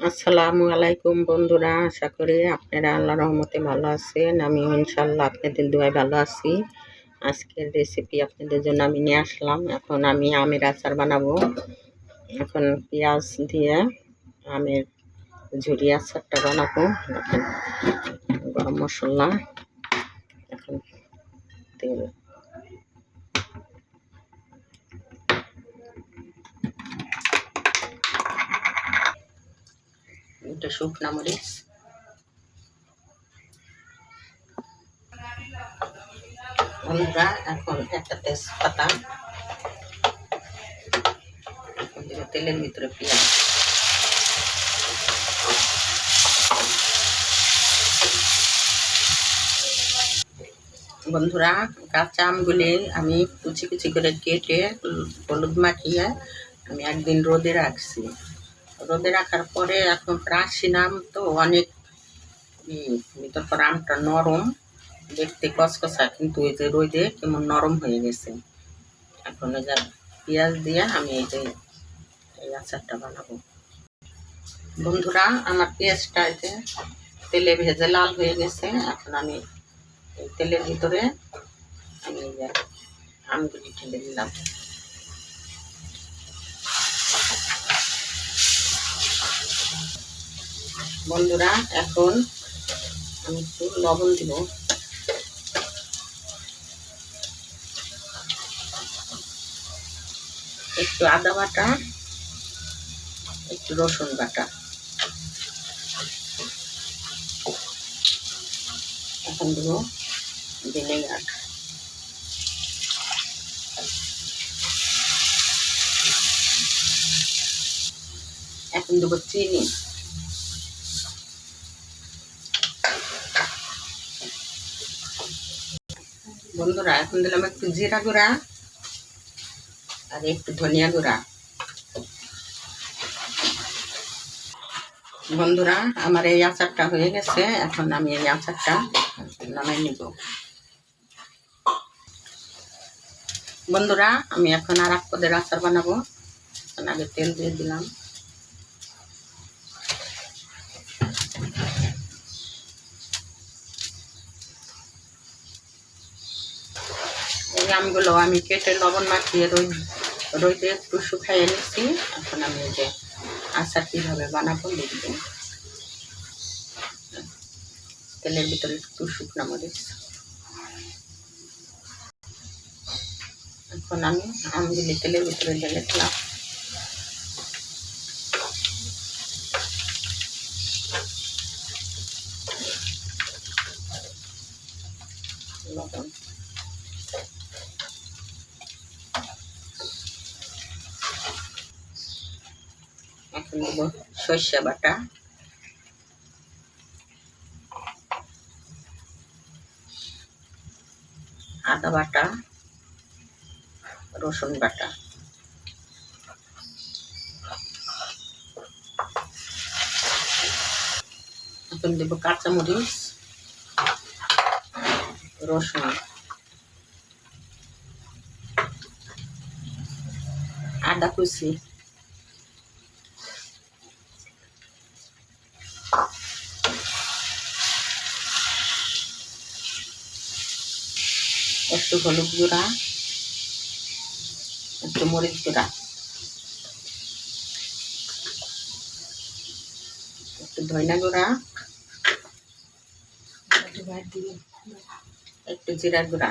আসসালামু আলাইকুম বন্ধুরা, আশা করি আপনারা আল্লাহর রহমতে ভালো আছেন। আমি ইনশাল্লাহ আপনাদের দোয়ায় ভালো আছি। আজকের রেসিপি আপনাদের জন্য আমি নিয়ে আসলাম। এখন আমি আমের আচার বানাবো। এখন পেঁয়াজ দিয়ে আমের ঝুরি আচারটা বানাবো। এখন গরম মশলা, এখন তেল, এটা শুকনা মরিচ, বন্ধুরা এখন একটা তেজপাতা, তেলের ভিতরে পেঁয়াজ, বন্ধুরা কাঁচা আমগুলি আমি কুচি কুচি করে কেটে হলুদ মাখিয়ে আমি একদিন রোদে রাখছি। রোদে রাখার পরে এখন প্রাচীন আম তো অনেক তারপর আমটা নরম, দেখতে কচকচা, কিন্তু ওই যে রোদে কেমন নরম হয়ে গেছে। এখন ওই যে পেঁয়াজ দিয়ে আমি এই আচারটা বানাবো। বন্ধুরা আমার পেঁয়াজটা তেলে ভেজে লাল হয়ে গেছে। এখন আমি এই তেলের ভিতরে আমি এই যে আমগুলি ঢেলে দিলাম। বন্ধুরা এখন আমি একটু লবণ দিব, একটু আদা বাটা, একটু রসুন বাটা, এখন দেব ভিনেগার, এখন দেবো চিনি, বন্ধুরা এখন দিলাম একটু জিরা গুঁড়া আর একটু ধনিয়া গুঁড়া। বন্ধুরা আমার এই আচারটা হয়ে গেছে। এখন আমি এই আচারটা নামাই নিব। বন্ধুরা আমি এখন আর এক পদের আচার বানাবো। আগে তেল দিয়ে দিলাম, এই আমগুলো আমি কেটে লবণ মাখিয়ে রোদে একটু শুকাইয়ে নিচ্ছি। এখন আমি এই যে আচার কীভাবে বানাবো দেখব। তেলের ভিতরে একটু শুকনা মরিচ, এখন আমি আমগুলি তেলের ভিতরে ঢেলে দিলাম। লবণ, এখন দেব সর্ষে বাটা, আদা বাটা, রসুন বাটা, এখন দেব কাঁচামরিচ, রসুন, আদা কুচি, একটু হলুদ গুঁড়া, একটু মরিচ গুঁড়া, একটু ধনিয়া গুঁড়া, একটু জিরা গুঁড়া,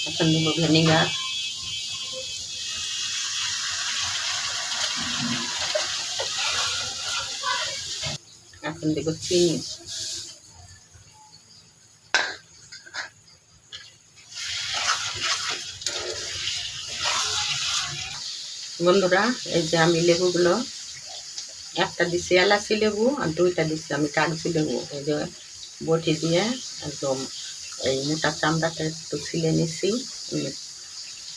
এখন দেব ভিনেগার, এখন দেব চিনি। বন্ধুরা এই যে আমি লেবুগুলো একটা দিছি এলাচি লেবু আর দুইটা দিছি আমি কাগজি লেবু, এই যে বটি দিয়ে একদম এই মোটা চামড়াটা একটু ছিলে নিছি।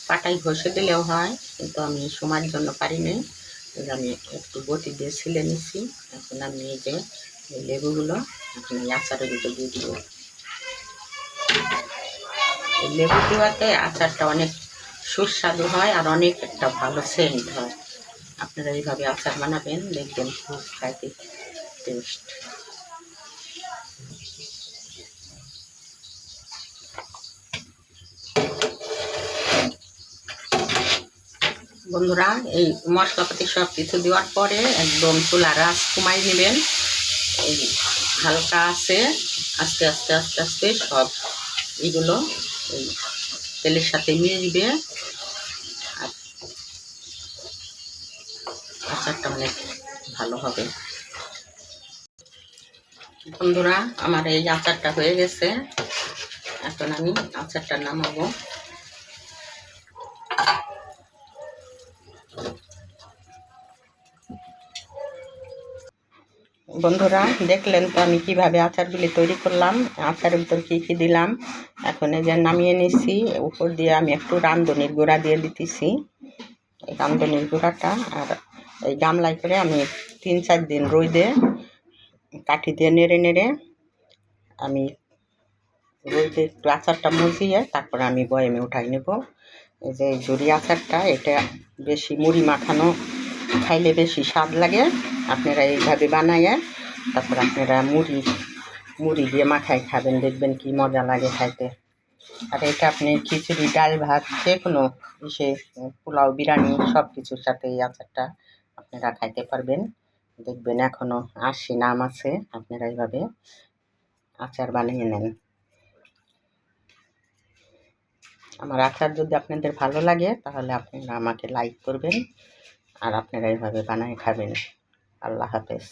পাটায় ঘষে দিলেও হয়, কিন্তু আমি সময়ের জন্য পারি না, আমি একটু বটি দিয়ে ছিলে নিছি। এখন আমি এই যে লেবুগুলো এখন এই আচারের ভিতরে দিয়ে দিব। লেবু দেওয়াতে আচারটা অনেক সুস্বাদু হয় আর অনেক একটা ভালো সেন্ট হয়। আপনারা এইভাবে আচার বানাবেন, দেখবেন খুব খাইতে টেস্ট। বন্ধুরা, এই মশলাপাতি সব কিছু দেওয়ার পরে একদম চুলার আঁচ কমাই নেবেন। এই হালকা আছে আস্তে আস্তে আস্তে আস্তে সব এগুলো এই তেলের সাথে মিশবে আর আচারটা অনেক ভালো হবে। বন্ধুরা, আমার এই আচারটা হয়ে গেছে, এখন আমি আচারটা নামাবো। বন্ধুরা, দেখলেন তো আমি কিভাবে আচারগুলি তৈরি করলাম, আচারের ভিতর কী কী দিলাম। এখন এই যে নামিয়ে নিচ্ছি, উপর দিয়ে আমি একটু রাঁধুনির গুঁড়া দিয়ে দিতেছি। এই রাঁধুনির গুঁড়াটা আর এই গামলায় করে আমি 3-4 দিন রোদে কাঠি দিয়ে নেড়ে নেড়ে আমি রোদে একটু আচারটা মজিয়ে তারপরে আমি বয়ামে উঠাই নেব। এই যে ঝুরি আচারটা, এটা বেশি মুড়ি মাখানো খাইলে বেশি স্বাদ লাগে। আপনারা এইভাবে বানাইয়ে তারপর আপনারা মুড়ি দিয়ে মাখাই খাবেন, দেখবেন কি মজা লাগে খাইতে। আর এটা আপনি খিচুড়ি, ডাল, ভাত, যে কোনো ইসে, পোলাও, বিরিয়ানি সব কিছুর সাথে এই আচারটা আপনারা খাইতে পারবেন। দেখবেন এখনও 80 নাম আছে। আপনারা এইভাবে আচার বানিয়ে নেন। আমার আচার যদি আপনাদের ভালো লাগে তাহলে আপনারা আমাকে লাইক করবেন আর আপনারা এইভাবে বানিয়ে খাবেন। আল্লাহ হাফেজ।